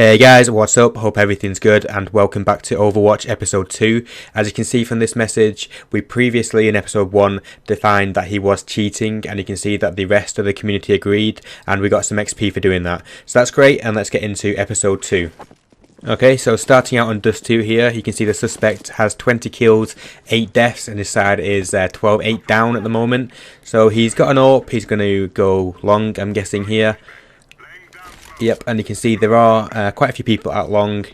Hey guys, what's up? Hope everything's good and welcome back to Overwatch episode 2. As you can see from this message, we previously in episode 1 defined that he was cheating, and you can see that the rest of the community agreed and we got some XP for doing that. So that's great, and let's get into episode 2. Okay, so starting out on Dust 2 here, you can see the suspect has 20 kills, 8 deaths, and his side is 12-8 down at the moment. So he's got an AWP, he's going to go long, I'm guessing here. Yep, and you can see there are quite a few people at long.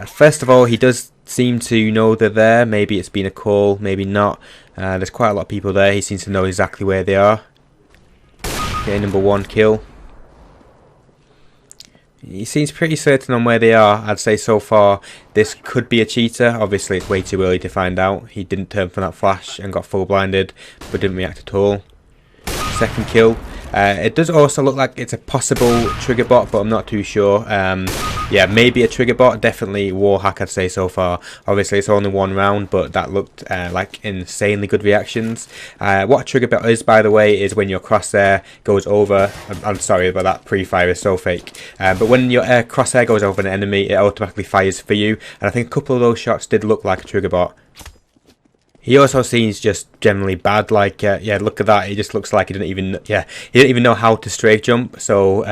First of all, he does seem to know they're there. Maybe it's been a call, maybe not. There's quite a lot of people there. He seems to know exactly where they are. Okay, number 1 kill. He seems pretty certain on where they are. I'd say so far this could be a cheater. Obviously it's way too early to find out. He didn't turn from that flash and got full blinded, but didn't react at all. Second kill. It does also look like it's a possible trigger bot, but I'm not too sure. Yeah, maybe a trigger bot, definitely wallhack I'd say so far. Obviously it's only 1 round, but that looked like insanely good reactions. What a trigger bot is, by the way, is when your crosshair goes over, I'm sorry about that, pre-fire is so fake, but when your crosshair goes over an enemy, it automatically fires for you, and I think a couple of those shots did look like a trigger bot. He also seems just generally bad, like, yeah, look at that, he just looks like he didn't even know how to strafe jump, so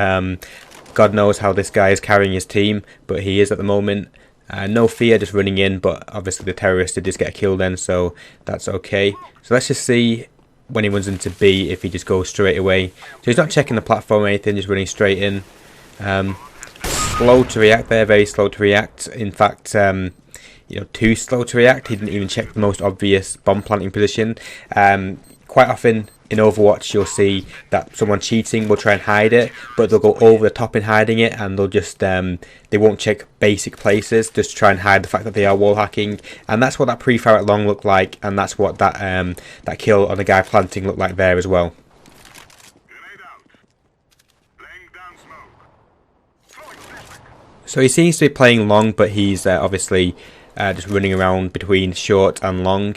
God knows how this guy is carrying his team, but he is at the moment. No fear, just running in, but obviously the terrorist did just get a kill then, so that's okay. So let's just see when he runs into B if he just goes straight away. So he's not checking the platform or anything, just running straight in. Slow to react there, very slow to react. In fact, you know, too slow to react. He didn't even check the most obvious bomb planting position. Quite often in Overwatch you'll see that someone cheating will try and hide it, but they'll go over the top in hiding it, and they'll just they won't check basic places just to try and hide the fact that they are wall hacking. And that's what that pre-fire at long looked like, and that's what that that kill on the guy planting looked like there as well. So he seems to be playing long, but he's obviously just running around between short and long.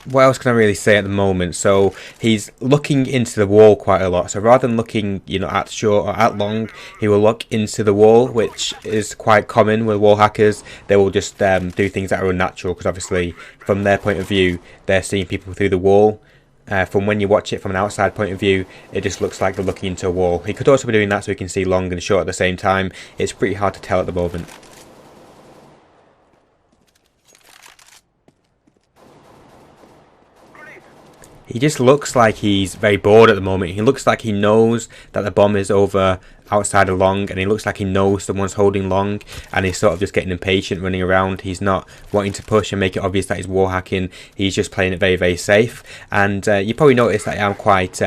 What else can I really say at the moment? So he's looking into the wall quite a lot. So rather than looking, you know, at short or at long, he will look into the wall, which is quite common with wall hackers. They will just do things that are unnatural, because obviously from their point of view, they're seeing people through the wall. From when you watch it from an outside point of view, it just looks like they're looking into a wall. He could also be doing that so he can see long and short at the same time. It's pretty hard to tell at the moment. He just looks like he's very bored at the moment. He looks like he knows that the bomb is over outside of long, and he looks like he knows someone's holding long, and he's sort of just getting impatient, running around. He's not wanting to push and make it obvious that he's wall hacking. He's just playing it very, very safe. And you probably noticed that I'm quite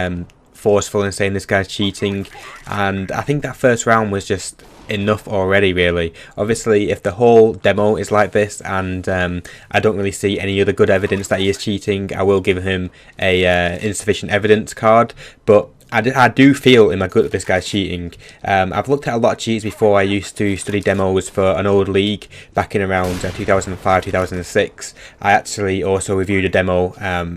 forceful in saying this guy's cheating, and I think that first round was just enough already, really. Obviously if the whole demo is like this, and I don't really see any other good evidence that he is cheating, I will give him a insufficient evidence card, but I do feel in my gut that this guy's cheating. I've looked at a lot of cheats before. I used to study demos for an old league back in around 2005-2006. I actually also reviewed a demo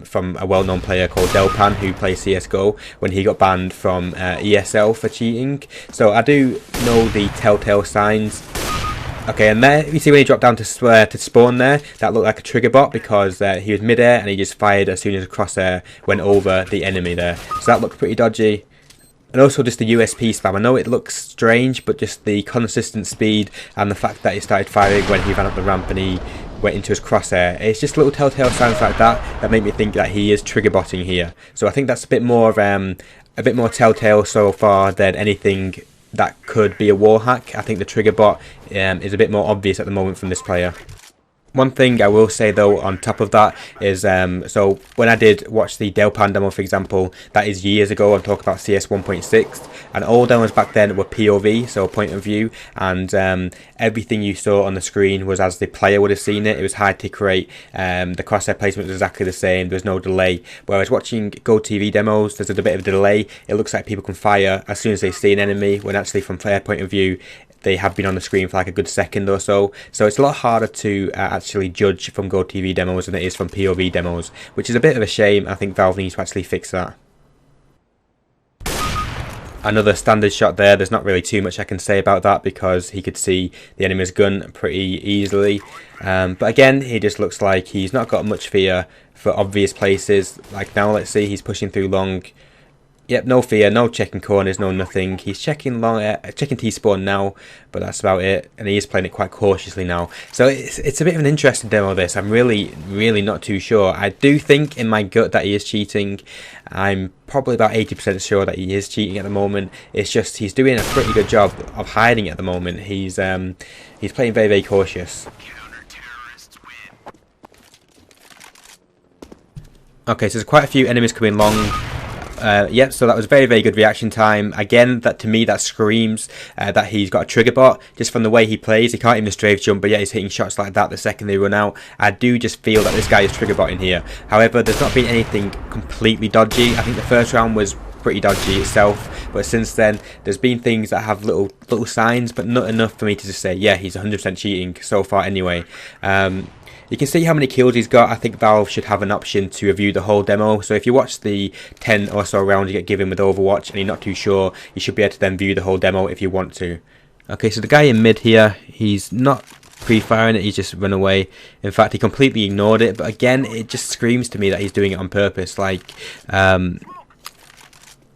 from a well-known player called Delpan, who plays CSGO, when he got banned from ESL for cheating. So I do know the telltale signs. Okay, and there you see when he dropped down to spawn there, that looked like a trigger bot, because he was mid-air and he just fired as soon as a crosshair went over the enemy there. So that looked pretty dodgy. And also just the USP spam. I know it looks strange, but just the consistent speed and the fact that he started firing when he ran up the ramp and he went into his crosshair. It's just little telltale signs like that make me think that he is trigger botting here. So I think that's a bit more telltale so far than anything that could be a wall hack. I think the trigger bot is a bit more obvious at the moment from this player. One thing I will say though on top of that is, so when I did watch the Delpan demo, for example, that is years ago. I'm talking about CS 1.6, and all demos back then were POV, so point of view, and everything you saw on the screen was as the player would have seen it. It was high tick rate, the crosshair placement was exactly the same, there was no delay. Whereas watching GoTV demos, there's a bit of a delay. It looks like people can fire as soon as they see an enemy, when actually from player point of view they have been on the screen for like a good second or so. So it's a lot harder to actually judge from GoTV demos than it is from POV demos, which is a bit of a shame. I think Valve needs to actually fix that. Another standard shot there. There's not really too much I can say about that because he could see the enemy's gun pretty easily. But again, he just looks like he's not got much fear for obvious places. Like now, let's see, he's pushing through long. Yep, no fear, no checking corners, no nothing. He's checking long, checking T-spawn now, but that's about it. And he is playing it quite cautiously now. So it's a bit of an interesting demo, this. I'm really not too sure. I do think in my gut that he is cheating. I'm probably about 80% sure that he is cheating at the moment. It's just he's doing a pretty good job of hiding it at the moment. He's playing very cautious. Okay, so there's quite a few enemies coming long. Yep, so that was very good reaction time. Again, that to me that screams that he's got a trigger bot just from the way he plays. He can't even strafe jump, but yet he's hitting shots like that the second they run out. I do just feel that this guy is trigger botting here. However, there's not been anything completely dodgy. I think the first round was pretty dodgy itself, but since then there's been things that have little signs, but not enough for me to just say yeah, he's 100% cheating so far anyway. You can see how many kills he's got. I think Valve should have an option to review the whole demo. So if you watch the 10 or so rounds you get given with Overwatch and you're not too sure, you should be able to then view the whole demo if you want to. Okay, so the guy in mid here, he's not pre-firing it, he's just run away. In fact, he completely ignored it. But again, it just screams to me that he's doing it on purpose. Like,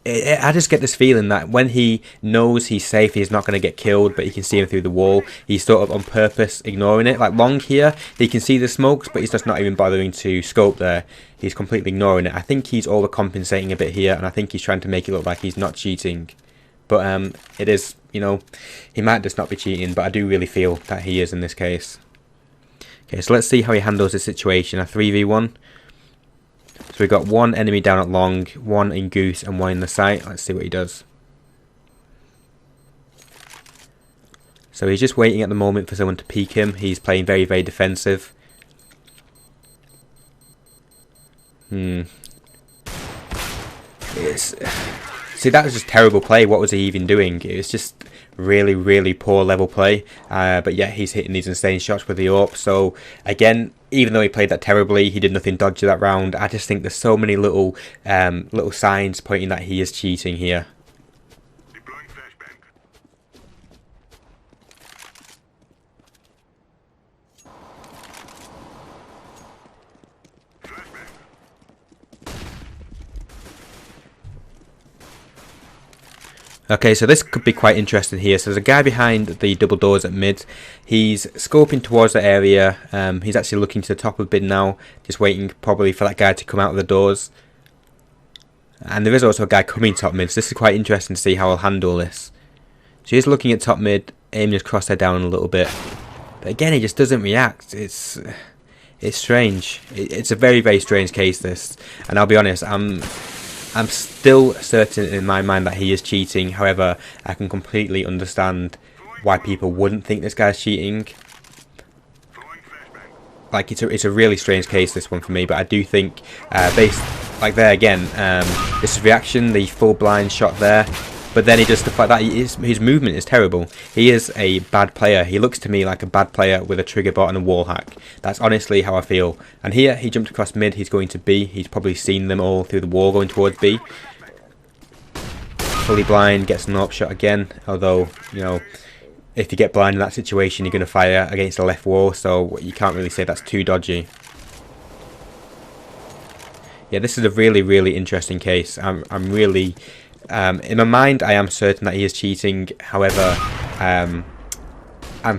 I just get this feeling that when he knows he's safe, he's not going to get killed, but he can see him through the wall. He's sort of on purpose ignoring it. Like long here, he can see the smokes, but he's just not even bothering to scope there. He's completely ignoring it. I think he's overcompensating a bit here, and I think he's trying to make it look like he's not cheating. But it is, you know, he might just not be cheating, but I do really feel that he is in this case. Okay, so let's see how he handles the situation. A 3v1. So we've got one enemy down at long, one in goose and one in the site. Let's see what he does. So he's just waiting at the moment for someone to peek him. He's playing very defensive. See, that was just terrible play. What was he even doing? It was just really poor level play. But yeah, he's hitting these insane shots with the AWP. So again, even though he played that terribly, he did nothing dodgy that round. I just think there's so many little signs pointing that he is cheating here. Okay, so this could be quite interesting here. So there's a guy behind the double doors at mid. He's scoping towards the area. He's actually looking to the top of mid now, just waiting probably for that guy to come out of the doors. And there is also a guy coming top mid, so this is quite interesting to see how I'll handle this. So he's looking at top mid, aiming his crosshair down a little bit. But again, he just doesn't react. It's strange. It's a very strange case, this. And I'll be honest, I'm still certain in my mind that he is cheating. However, I can completely understand why people wouldn't think this guy's cheating. Like, it's a really strange case, this one for me. But I do think, based like there again, this reaction, the full blind shot there. But then he does stuff like that. His movement is terrible. He is a bad player. He looks to me like a bad player with a trigger bot and a wall hack. That's honestly how I feel. And here, he jumped across mid. He's going to B. He's probably seen them all through the wall going towards B. Fully blind, gets an AWP shot again. Although, you know, if you get blind in that situation, you're going to fire against the left wall. So you can't really say that's too dodgy. Yeah, this is a really interesting case. I'm really... in my mind, I am certain that he is cheating. However, I'm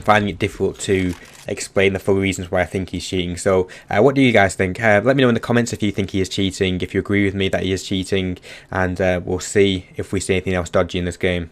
finding it difficult to explain the full reasons why I think he's cheating. So, what do you guys think? Let me know in the comments if you think he is cheating, if you agree with me that he is cheating, and we'll see if we see anything else dodgy in this game.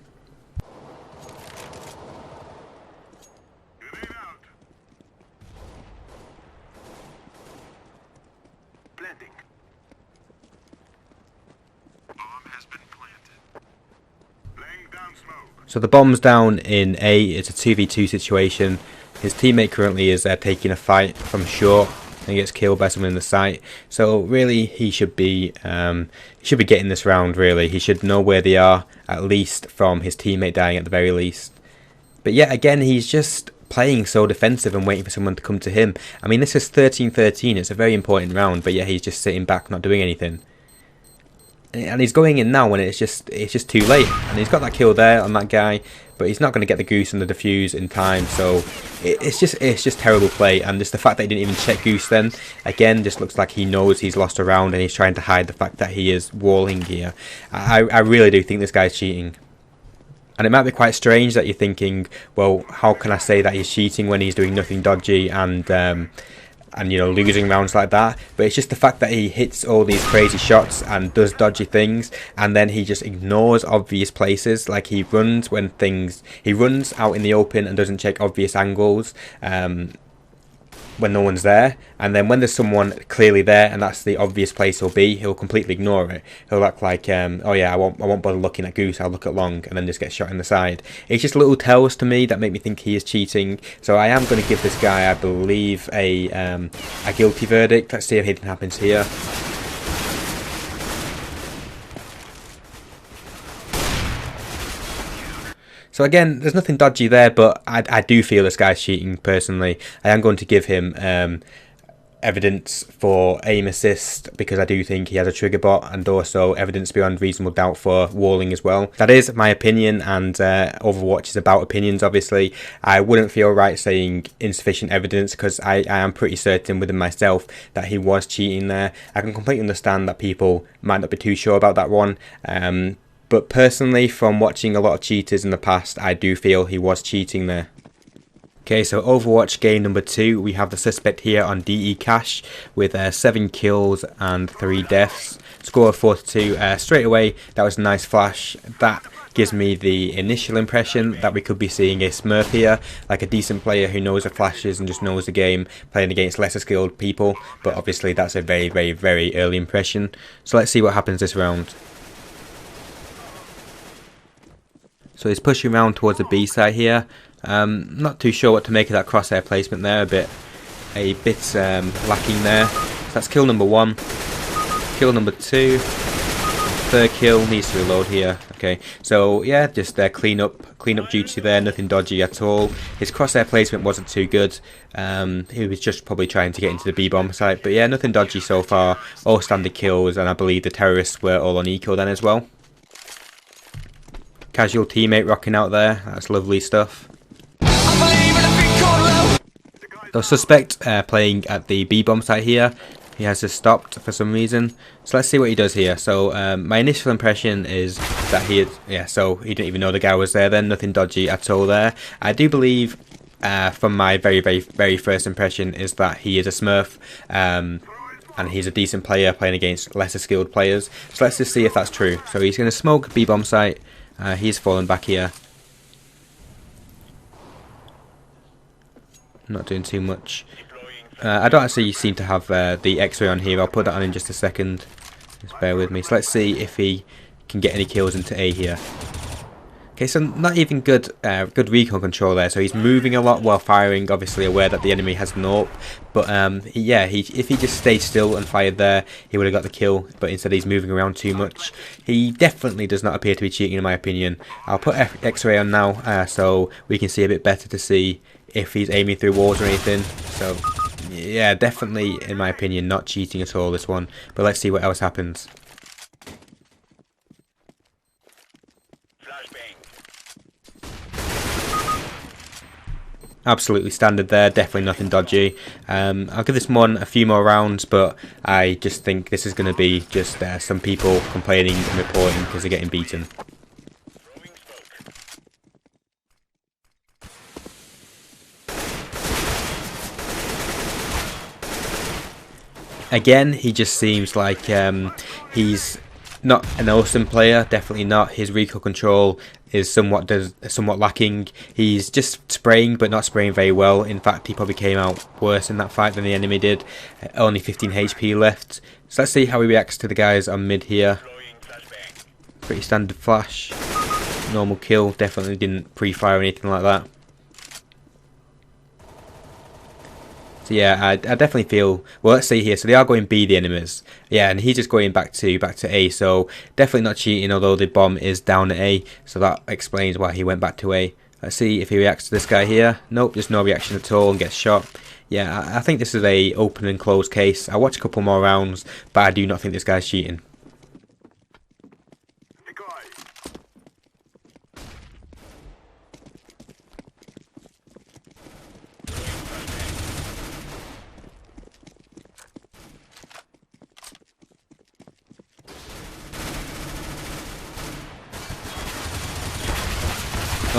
So the bomb's down in A. It's a 2v2 situation. His teammate currently is taking a fight from short and gets killed by someone in the site. So really, he should be getting this round. Really, he should know where they are, at least from his teammate dying at the very least. But yet again, he's just playing so defensive and waiting for someone to come to him. I mean, this is 13-13. It's a very important round, but yet he's just sitting back, not doing anything. and he's going in now when it's just too late, and he's got that kill there on that guy, but he's not going to get the goose and the defuse in time. So it's just terrible play, and just the fact that he didn't even check goose then again just looks like he knows he's lost a round and he's trying to hide the fact that he is walling here. I really do think this guy's cheating. And it might be quite strange that you're thinking, well, how can I say that he's cheating when he's doing nothing dodgy and you know, losing rounds like that? But it's just the fact that he hits all these crazy shots and does dodgy things, and then he just ignores obvious places. Like he runs out in the open and doesn't check obvious angles when no one's there, and then when there's someone clearly there and that's the obvious place he'll be, he'll completely ignore it. He'll act like oh yeah, I won't bother looking at goose, I'll look at long, and then just get shot in the side. It's just little tells to me that make me think he is cheating. So I am going to give this guy, I believe, a guilty verdict. Let's see if anything happens here. So again, there's nothing dodgy there, but I do feel this guy's cheating personally. I am going to give him evidence for aim assist, because I do think he has a trigger bot, and also evidence beyond reasonable doubt for walling as well. That is my opinion, and Overwatch is about opinions, obviously. I wouldn't feel right saying insufficient evidence, because I am pretty certain within myself that he was cheating there. I can completely understand that people might not be too sure about that one. But personally, from watching a lot of cheaters in the past, I do feel he was cheating there. Okay, so Overwatch game number 2, we have the suspect here on DE Cash with 7 kills and 3 deaths. Score of 4-2. Straight away, that was a nice flash. That gives me the initial impression that we could be seeing a smurf here, like a decent player who knows the flashes and just knows the game, playing against lesser skilled people. But obviously that's a very, very, very early impression. So let's see what happens this round. So he's pushing around towards the B side here. Not too sure what to make of that crosshair placement there. A bit lacking there. So that's kill number 1. Kill number 2. Third kill, needs to reload here. Okay, so yeah, just clean up duty there. Nothing dodgy at all. His crosshair placement wasn't too good. He was just probably trying to get into the B bomb site. But yeah, nothing dodgy so far. All standard kills, and I believe the terrorists were all on eco then as well. Casual teammate rocking out there, that's lovely stuff. The suspect playing at the B-bomb site here, he has just stopped for some reason. So let's see what he does here. So my initial impression is that so he didn't even know the guy was there then, nothing dodgy at all there. I do believe, from my very, very, very first impression, is that he is a smurf. And he's a decent player playing against lesser skilled players. So let's just see if that's true. So he's going to smoke B-bomb site. He's fallen back here. Not doing too much. I don't actually seem to have the X-ray on here. I'll put that on in just a second. Just bear with me. So let's see if he can get any kills into A here. Okay, so not even good recon control there. So he's moving a lot while firing, obviously aware that the enemy has an AWP. But yeah, if he just stayed still and fired there, he would have got the kill. But instead he's moving around too much. He definitely does not appear to be cheating in my opinion. I'll put X-ray on now so we can see a bit better to see if he's aiming through walls or anything. So yeah, definitely in my opinion not cheating at all this one. But let's see what else happens. Absolutely standard there, definitely nothing dodgy. I'll give this one a few more rounds, but I just think this is going to be just some people complaining and reporting because they're getting beaten. Again, he just seems like he's not an awesome player, definitely not. His recoil control is somewhat lacking. He's just spraying, but not spraying very well. In fact, he probably came out worse in that fight than the enemy did. Only 15 HP left. So let's see how he reacts to the guys on mid here. Pretty standard flash. Normal kill, definitely didn't pre-fire or anything like that. So yeah, I definitely feel, well, let's see here, so they are going B, the enemies. Yeah, and he's just going back to A, so definitely not cheating, although the bomb is down at A, so that explains why he went back to A. Let's see if he reacts to this guy here. Nope, just no reaction at all and gets shot. Yeah, I think this is a open and closed case. I'll watch a couple more rounds, but I do not think this guy's cheating.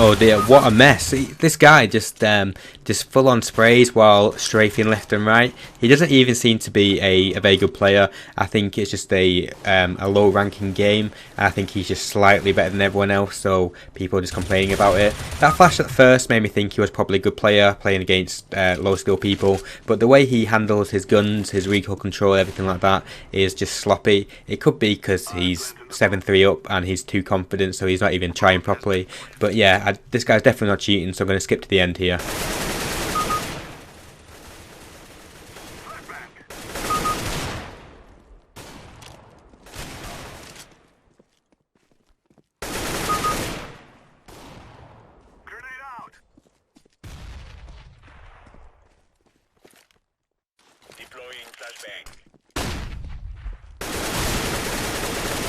Oh dear, what a mess. This guy just full on sprays while strafing left and right. He doesn't even seem to be a very good player. I think it's just a low ranking game. I think he's just slightly better than everyone else, so people are just complaining about it. That flash at first made me think he was probably a good player playing against low skill people, but the way he handles his guns, his recoil control, everything like that is just sloppy. It could be because he's 7-3 up and he's too confident, so he's not even trying properly. But yeah, this guy's definitely not cheating, so I'm going to skip to the end here.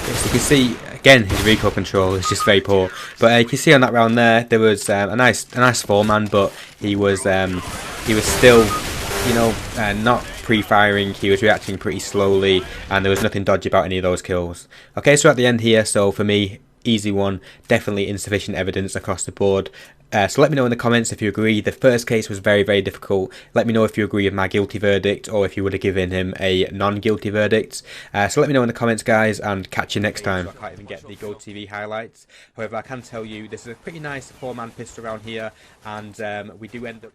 As you can see, again, his recoil control is just very poor. But you can see on that round there was a nice 4-man, but he was still, you know, not pre-firing. He was reacting pretty slowly, and there was nothing dodgy about any of those kills. Okay, so at the end here, so for me, easy one, definitely insufficient evidence across the board. So let me know in the comments if you agree. The first case was very, very difficult. Let me know if you agree with my guilty verdict or if you would have given him a non-guilty verdict. So let me know in the comments, guys, and catch you next time. I can't even get the Go TV highlights. However, I can tell you this is a pretty nice 4-man pistol around here, and we do end up